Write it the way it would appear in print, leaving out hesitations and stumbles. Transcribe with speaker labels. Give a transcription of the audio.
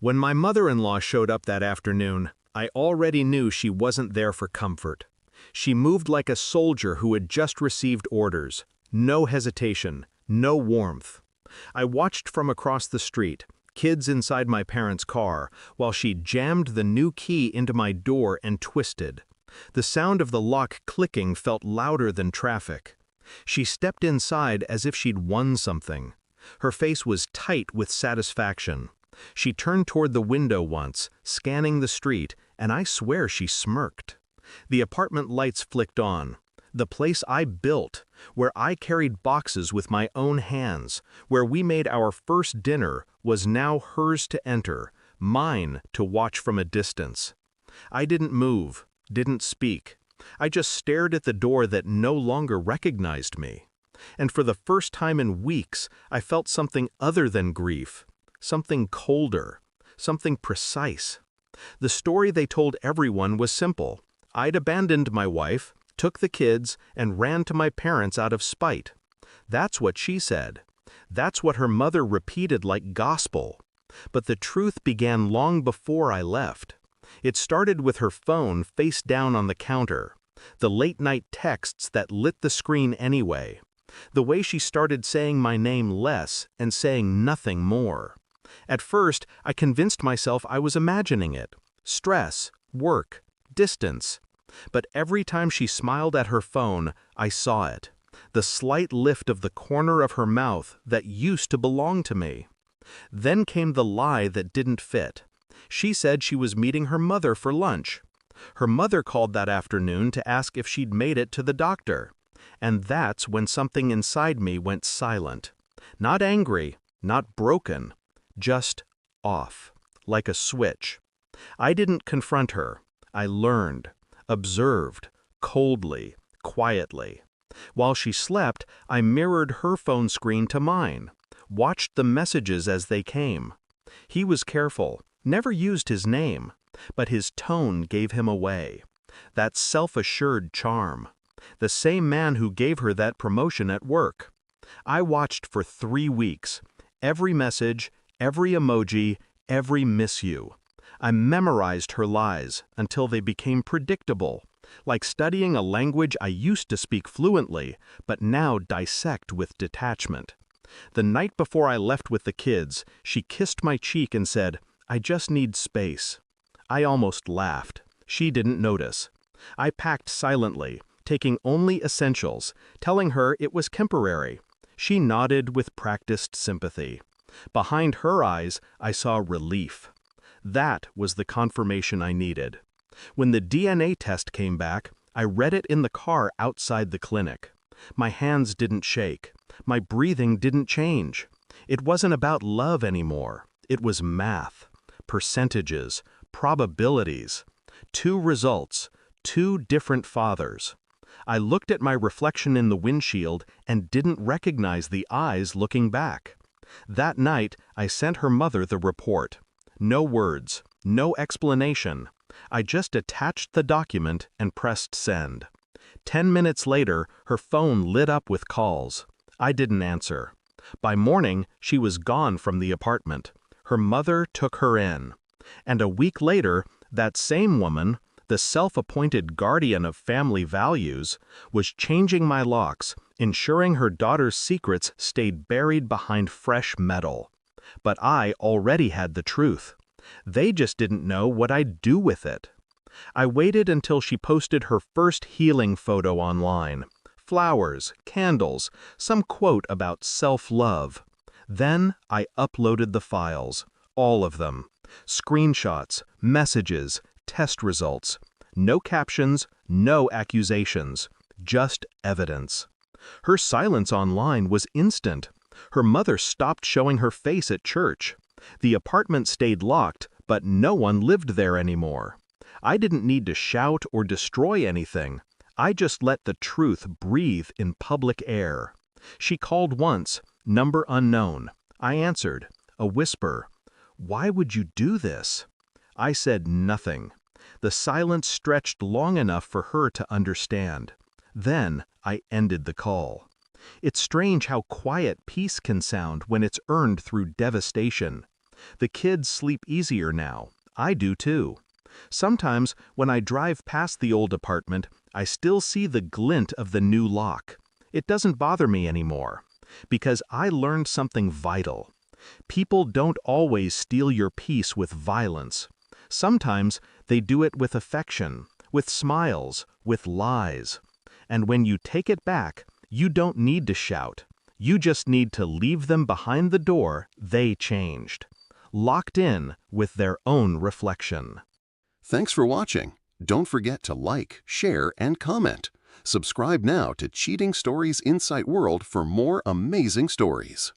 Speaker 1: When my mother-in-law showed up that afternoon, I already knew she wasn't there for comfort. She moved like a soldier who had just received orders. No hesitation, no warmth. I watched from across the street, kids inside my parents' car, while she jammed the new key into my door and twisted. The sound of the lock clicking felt louder than traffic. She stepped inside as if she'd won something. Her face was tight with satisfaction. She turned toward the window once, scanning the street, and I swear she smirked. The apartment lights flicked on. The place I built, where I carried boxes with my own hands, where we made our first dinner, was now hers to enter, mine to watch from a distance. I didn't move, didn't speak. I just stared at the door that no longer recognized me. And for the first time in weeks, I felt something other than grief. Something colder, something precise. The story they told everyone was simple. I'd abandoned my wife, took the kids, and ran to my parents out of spite. That's what she said. That's what her mother repeated like gospel. But the truth began long before I left. It started with her phone face down on the counter. The late-night texts that lit the screen anyway. The way she started saying my name less and saying nothing more. At first, I convinced myself I was imagining it. Stress, work, distance. But every time she smiled at her phone, I saw it. The slight lift of the corner of her mouth that used to belong to me. Then came the lie that didn't fit. She said she was meeting her mother for lunch. Her mother called that afternoon to ask if she'd made it to the doctor. And that's when something inside me went silent. Not angry, not broken. Just off, like a switch. I didn't confront her. I learned, observed, coldly, quietly. While she slept, I mirrored her phone screen to mine, watched the messages as they came. He was careful, never used his name, but his tone gave him away. That self-assured charm. The same man who gave her that promotion at work. I watched for 3 weeks. Every message, every emoji, every miss you. I memorized her lies until they became predictable, like studying a language I used to speak fluently, but now dissect with detachment. The night before I left with the kids, she kissed my cheek and said, "I just need space." I almost laughed. She didn't notice. I packed silently, taking only essentials, telling her it was temporary. She nodded with practiced sympathy. Behind her eyes, I saw relief. That was the confirmation I needed. When the DNA test came back, I read it in the car outside the clinic. My hands didn't shake. My breathing didn't change. It wasn't about love anymore. It was math. Percentages. Probabilities. 2 results. 2 different fathers. I looked at my reflection in the windshield and didn't recognize the eyes looking back. That night, I sent her mother the report. No words, no explanation. I just attached the document and pressed send. 10 minutes later, her phone lit up with calls. I didn't answer. By morning, she was gone from the apartment. Her mother took her in. And a week later, that same woman, the self-appointed guardian of family values, was changing my locks, ensuring her daughter's secrets stayed buried behind fresh metal. But I already had the truth. They just didn't know what I'd do with it. I waited until she posted her first healing photo online. Flowers, candles, some quote about self-love. Then I uploaded the files, all of them. Screenshots, messages, test results. No captions, no accusations. Just evidence. Her silence online was instant. Her mother stopped showing her face at church. The apartment stayed locked, but no one lived there anymore. I didn't need to shout or destroy anything. I just let the truth breathe in public air. She called once, number unknown. I answered, a whisper. "Why would you do this?" I said nothing. The silence stretched long enough for her to understand. Then I ended the call. It's strange how quiet peace can sound when it's earned through devastation. The kids sleep easier now. I do too. Sometimes, when I drive past the old apartment, I still see the glint of the new lock. It doesn't bother me anymore, because I learned something vital. People don't always steal your peace with violence. Sometimes they do it with affection, with smiles, with lies. And when you take it back, you don't need to shout. You just need to leave them behind the door they changed, locked in with their own reflection.
Speaker 2: Thanks for watching. Don't forget to like, share, and comment. Subscribe now to Cheating Stories Insight World for more amazing stories.